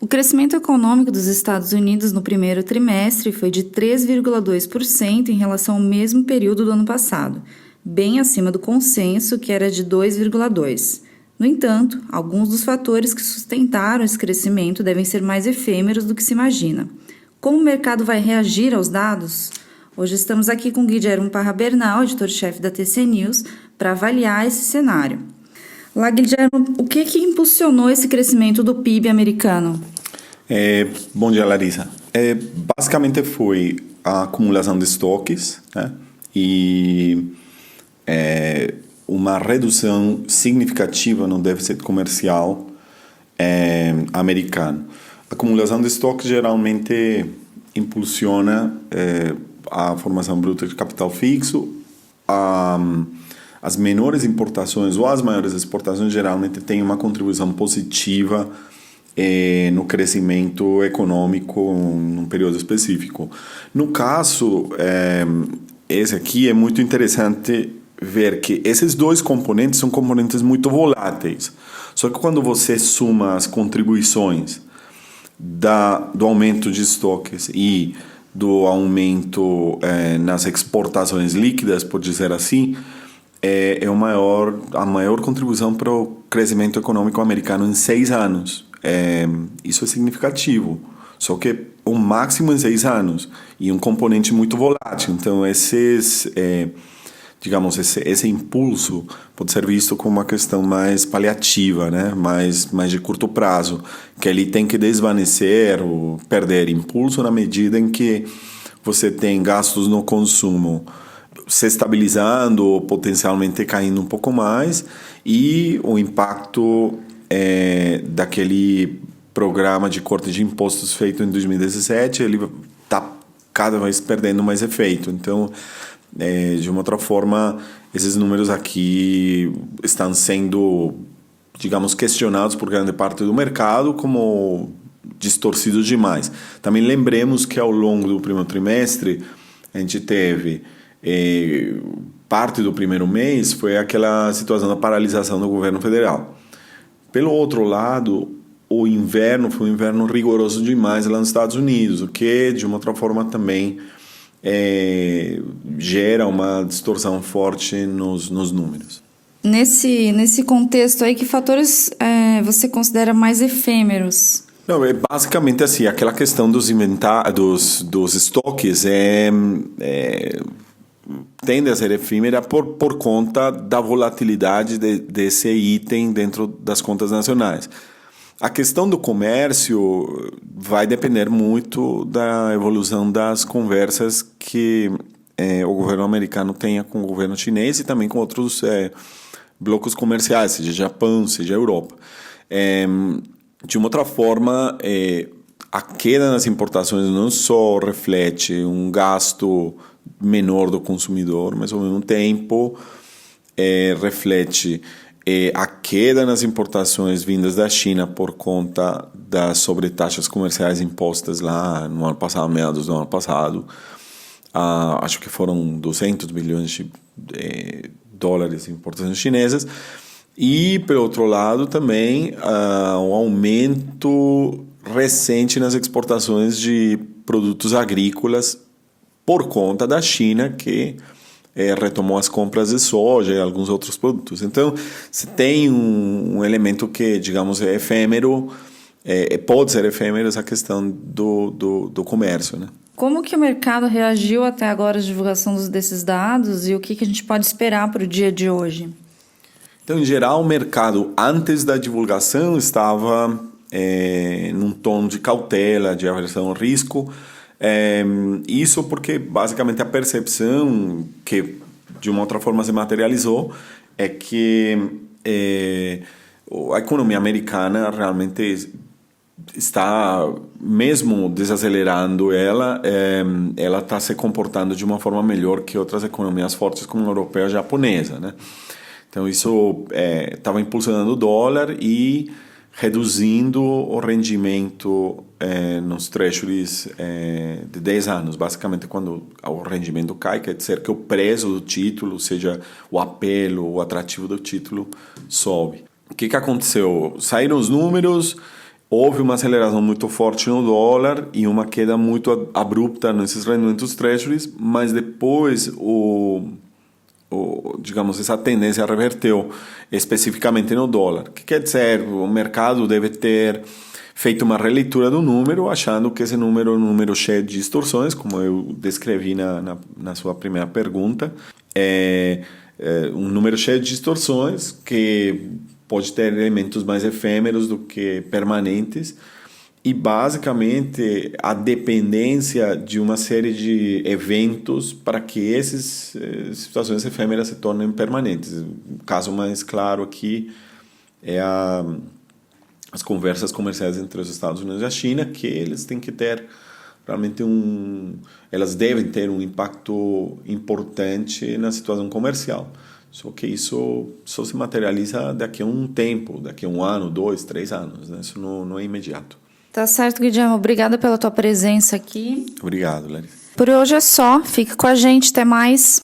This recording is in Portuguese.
O crescimento econômico dos Estados Unidos no primeiro trimestre foi de 3,2% em relação ao mesmo período do ano passado, bem acima do consenso, que era de 2,2%. No entanto, alguns dos fatores que sustentaram esse crescimento devem ser mais efêmeros do que se imagina. Como o mercado vai reagir aos dados? Hoje estamos aqui com Guilherme Parra Bernal, editor-chefe da TC News, para avaliar esse cenário. Olá, Guilherme, o que impulsionou esse crescimento do PIB americano? Bom dia, Larissa. Basicamente foi a acumulação de estoques, né? E uma redução significativa no déficit comercial americano. A acumulação de estoques geralmente impulsiona a formação bruta de capital fixo. As menores importações ou as maiores exportações geralmente têm uma contribuição positiva no crescimento econômico num período específico. No caso, esse aqui é muito interessante ver que esses dois componentes são componentes muito voláteis. Só que quando você soma as contribuições do aumento de estoques e do aumento nas exportações líquidas, por dizer assim, é a maior contribuição para o crescimento econômico americano em 6 anos. Isso é significativo, só que o máximo em 6 anos e um componente muito volátil. Então, esse impulso pode ser visto como uma questão mais paliativa, né? mais de curto prazo, que ele tem que desvanecer ou perder impulso na medida em que você tem gastos no consumo se estabilizando ou potencialmente caindo um pouco mais, e o impacto daquele programa de corte de impostos feito em 2017, ele está cada vez perdendo mais efeito. Então, de uma outra forma, esses números aqui estão sendo, digamos, questionados por grande parte do mercado como distorcidos demais. Também lembremos que ao longo do primeiro trimestre a gente teve parte do primeiro mês foi aquela situação da paralisação do governo federal. Pelo outro lado, o inverno foi um inverno rigoroso demais lá nos Estados Unidos, o que de uma outra forma também gera uma distorção forte nos números. Nesse contexto aí, que fatores você considera mais efêmeros? Não, é basicamente assim, aquela questão dos estoques tende a ser efêmera por conta da volatilidade desse item dentro das contas nacionais. A questão do comércio vai depender muito da evolução das conversas que o governo americano tenha com o governo chinês e também com outros blocos comerciais, seja Japão, seja Europa. De uma outra forma, a queda nas importações não só reflete um gasto menor do consumidor, mas ao mesmo tempo reflete a queda nas importações vindas da China por conta das sobretaxas comerciais impostas lá no ano passado, meados do ano passado. Acho que foram 200 bilhões de dólares em importações chinesas. E, pelo outro lado, também um aumento recente nas exportações de produtos agrícolas por conta da China, que retomou as compras de soja e alguns outros produtos. Então, se tem um elemento que, digamos, é efêmero, pode ser efêmero, essa questão do comércio, né? Como que o mercado reagiu até agora à divulgação desses dados e o que a gente pode esperar para o dia de hoje? Então, em geral, o mercado, antes da divulgação, estava num tom de cautela, de aversão ao risco. Isso porque, basicamente, a percepção que, de uma outra forma, se materializou é que a economia americana realmente está, mesmo desacelerando ela está se comportando de uma forma melhor que outras economias fortes como a europeia e a japonesa, né? Então, isso estava impulsionando o dólar e reduzindo o rendimento nos treasuries de 10 anos. Basicamente, quando o rendimento cai, quer dizer que o preço do título, seja o apelo, o atrativo do título, sobe. O que aconteceu? Saíram os números, houve uma aceleração muito forte no dólar e uma queda muito abrupta nesses rendimentos treasuries, mas depois digamos, essa tendência reverteu especificamente no dólar. O que quer dizer? O mercado deve ter feito uma releitura do número, achando que esse número é um número cheio de distorções, como eu descrevi na sua primeira pergunta. É um número cheio de distorções que pode ter elementos mais efêmeros do que permanentes e, basicamente, a dependência de uma série de eventos para que essas situações efêmeras se tornem permanentes. O caso mais claro aqui é as conversas comerciais entre os Estados Unidos e a China, que eles têm que ter realmente elas devem ter um impacto importante na situação comercial. Só que isso só se materializa daqui a um tempo, daqui a 1 ano, 2, 3 anos, né? Isso não é imediato. Tá certo, Guilherme. Obrigada pela tua presença aqui. Obrigado, Larissa. Por hoje é só. Fique com a gente. Até mais.